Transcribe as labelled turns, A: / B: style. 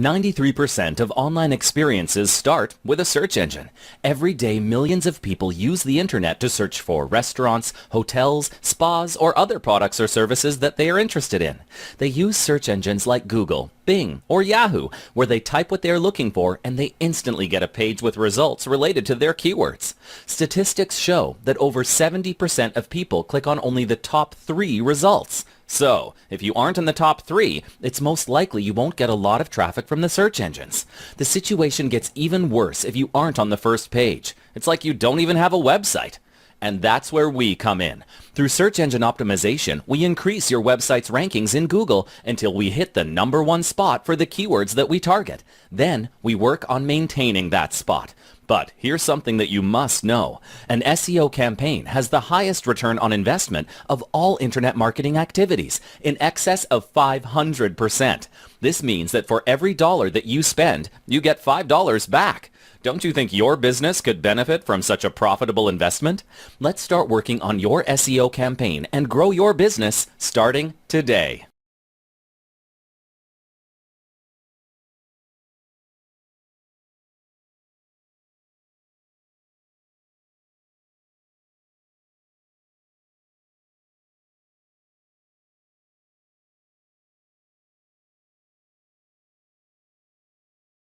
A: 93% of online experiences start with a search engine. Every day, millions of people use the internet to search for restaurants, hotels, spas, or other products or services that they are interested in. They use search engines like Google, Bing, or Yahoo, where they type what they are looking for and they instantly get a page with results related to their keywords. Statistics show that over 70% of people click on only the top 3 results. So, if you aren't in the top 3, it's most likely you won't get a lot of traffic from the search engines. The situation gets even worse if you aren't on the first page. It's like you don't even have a website. And that's where we come in. Through search engine optimization, we increase your website's rankings in Google until we hit the #1 spot for the keywords that we target. Then, we work on maintaining that spot. But here's something that you must know. An SEO campaign has the highest return on investment of all internet marketing activities, in excess of 500%. This means that for every dollar that you spend, you get $5 back. Don't you think your business could benefit from such a profitable investment? Let's start working on your SEO campaign and grow your business starting today.